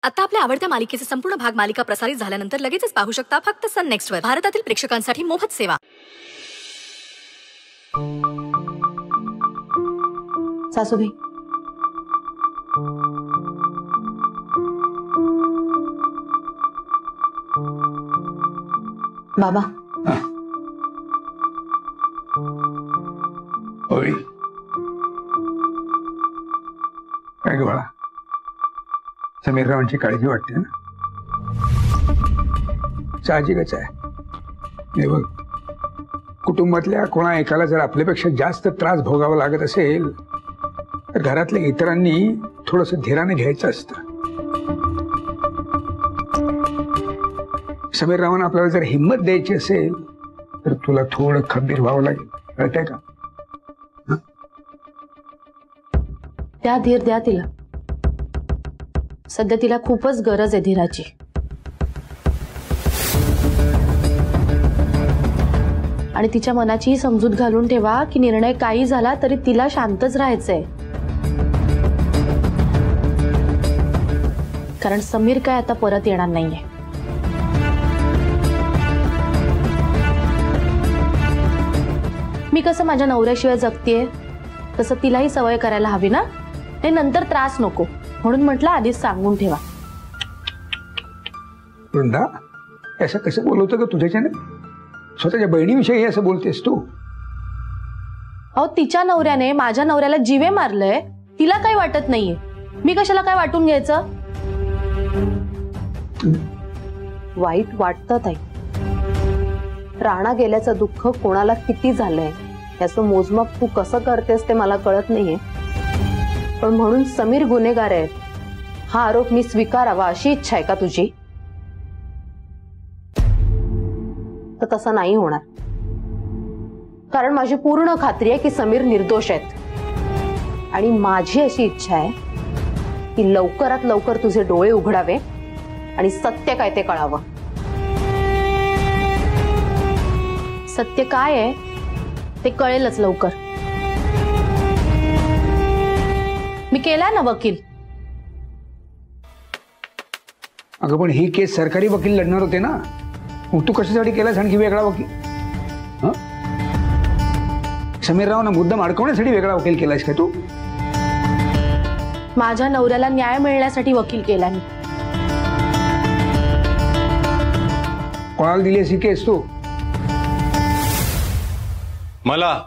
आता आपल्या आवडत्या मालिकेचे संपूर्ण भाग मालिका प्रसारित झाल्यानंतर लगेचच पाहू शकता फक्त सन नेक्स्ट वर. भारतातील प्रेक्षकांसाठी मोफत सेवा. सासूबाई, बाबा. होय काय ग बाळा, समीररावांची काळजी वाटते ना? साहजिकच आहे. हे बघ, कुटुंबातल्या कोणा एकाला जर आपल्यापेक्षा जास्त त्रास भोगावा लागत असेल तर घरातल्या इतरांनी थोडस धीराने घ्यायचं असतं. समीररावांना आपल्याला जर हिंमत द्यायची असेल तर तुला थोडं खंबीर व्हावं लागेल. कळतंय का? त्या धीर द्या तिला. सध्या तिला खूपच गरज आहे धीराची. आणि तिच्या मनाची समजूत घालून ठेवा की निर्णय काही झाला तरी तिला शांतच राहायचंय. कारण समीर काय आता परत येणार नाहीये. मी कसं माझ्या नवऱ्याशिवाय जगतेय तसं तिलाही सवय करायला हवी ना. हे नंतर त्रास नको म्हणून म्हटलं आधीच सांगून ठेवा. वृंदा, असं कसं बोलवतं का तुझ्याच्याने? स्वतःच्या बहिणीविषयी असं बोलतेस तू? अहो, तिच्या नवऱ्याने माझ्या नवऱ्याला जीवे मारलंय, तिला काही वाटत नाहीये. मी कशाला काय वाटून घ्यायचं? वाईट वाटतं ताई. राणा गेल्याचं दुःख कोणाला किती झालंय याचं मोजमाप तू कसं करतेस ते मला कळत नाहीये. पण म्हणून समीर गुन्हेगार आहे हा आरोप मी स्वीकारावा अशी इच्छा आहे का तुझी? तर तसं नाही होणार. कारण माझी पूर्ण खात्री आहे की समीर निर्दोष आहेत. आणि माझी अशी इच्छा आहे की लवकरात लवकर तुझे डोळे उघडावे आणि सत्य काय ते कळावं. सत्य काय आहे ते कळेलच लवकर. मी केला ना वकील. अगं पण ही केस सरकारी वकील लढणार होते ना, मग तू कशासाठी केलास आणखी वेगळा वकील? समीररावांना मुद्दाम अडकवण्यासाठी वेगळा वकील केलास का तू? माझ्या नवऱ्याला न्याय मिळण्यासाठी वकील केला मी. कोणाला दिली ही केस तू? मला.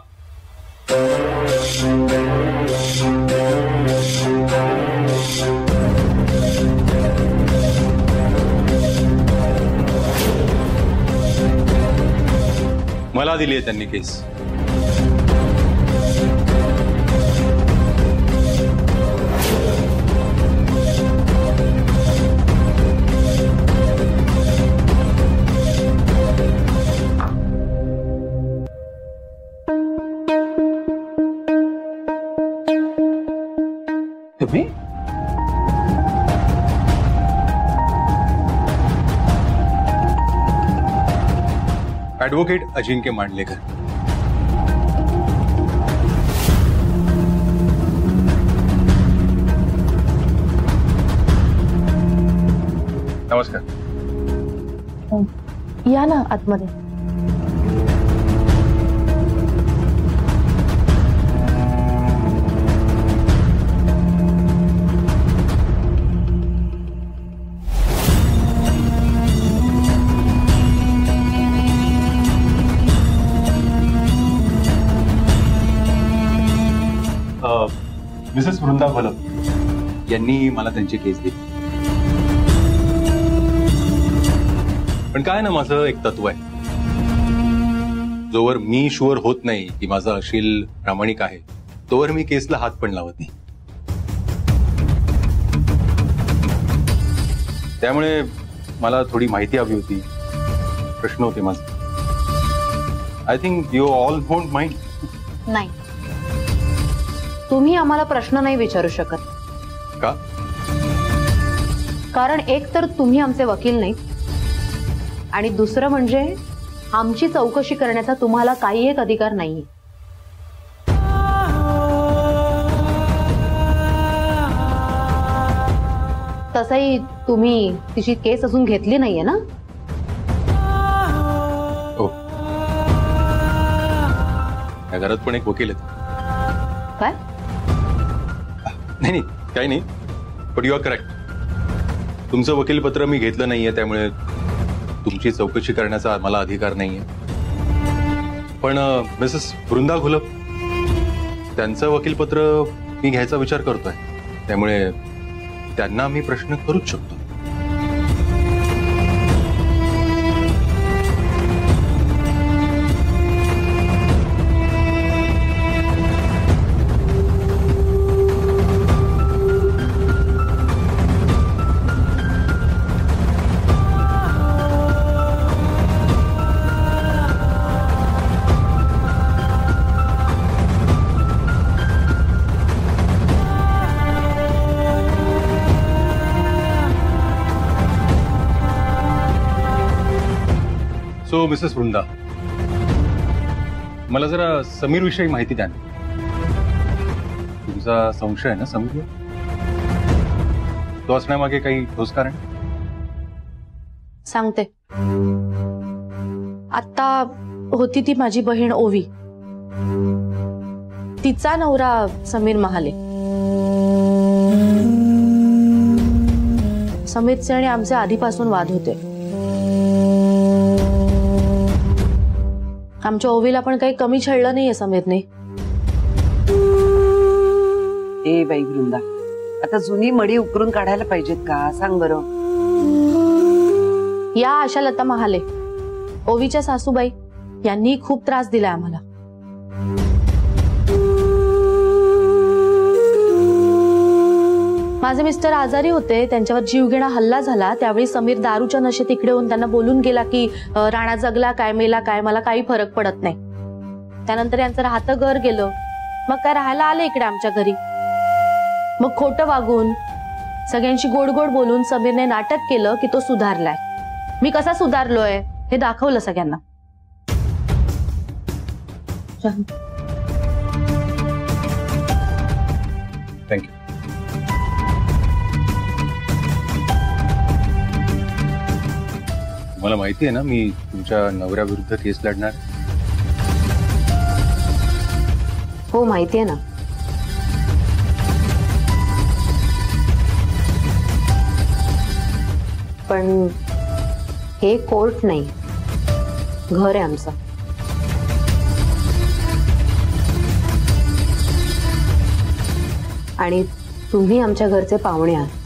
मला दिली आहे त्यांनी केस. तुम्ही ॲडव्होकेट अजिंक्य मांडलेकर. नमस्कार. या ना आतमध्ये. मिसेस वृंदा भलम यांनी मला त्यांची केस दिली. पण काय ना, माझं एक तत्व आहे. जोवर मी शुअर होत नाही की माझा अशील प्रामाणिक आहे तोवर मी केसला हात पण लावत नाही. त्यामुळे मला थोडी माहिती हवी होती. प्रश्न होते माझे. I think you all don't mind. नाही, तुम्ही आम्हाला प्रश्न नाही विचारू शकत. का? कारण एक तर तुम्ही आमचे वकील नाही आणि दुसरं म्हणजे आमची चौकशी करण्याचा तुम्हाला काही एक अधिकार नाहीये. तसंही तुम्ही तिची केस अजून घेतली नाहीये ना? हो, या घरात पण एक वकील आहेत. काय? नाही काही नाही, बट यू आर करेक्ट. तुमचं वकीलपत्र मी घेतलं नाहीये, त्यामुळे तुमची चौकशी करण्याचा मला अधिकार नाहीये. पण मिसेस वृंदा घोलप, त्यांचं वकीलपत्र मी घ्यायचा विचार करतोय, त्यामुळे त्यांना मी प्रश्न करूच शकतो. सो मिसेस वृंदा, मला जरा समीर विषयी माहिती द्या. तुमचा संशय आहे ना समीर? तो असण्यामागे काही ठोस कारण? सांगते. आता होती ती माझी बहीण ओवी, तिचा नवरा समीर महाले. समीरचे आणि आमचे आधीपासून वाद होते. आमच्या ओवीला पण काही कमी छळलं नाहीये समीरने. ए बाई वृंदा, आता जुनी मडी उकरून काढायला पाहिजेत का? सांग बरं. या आशालता महाले, ओवीच्या सासूबाई, यांनी खूप त्रास दिलाय आम्हाला. माझे मिस्टर आजारी होते, त्यांच्यावर जीवघेणा हल्ला झाला. त्यावेळी समीर दारूच्या नशेत इकडे येऊन त्यांना बोलून गेला की राणा जगला काय मेला काय, मला काही फरक पडत नाही. त्यानंतर यांचं राहतं घर गेलं. मग काय राहायला आले इकडे आमच्या घरी. मग खोटं वागून, सगळ्यांशी गोड गोड बोलून समीरने नाटक केलं की तो सुधारलाय. मी कसा सुधारलोय हे दाखवलं सगळ्यांना. थँक्यू. मला माहिती आहे ना, मी तुमच्या नवऱ्याविरुद्ध केस लढणार. हो माहिती आहे ना. पण हे कोर्ट नाही, घर आहे आमचं. आणि तुम्ही आमच्या घरचे पाहुणे आहात.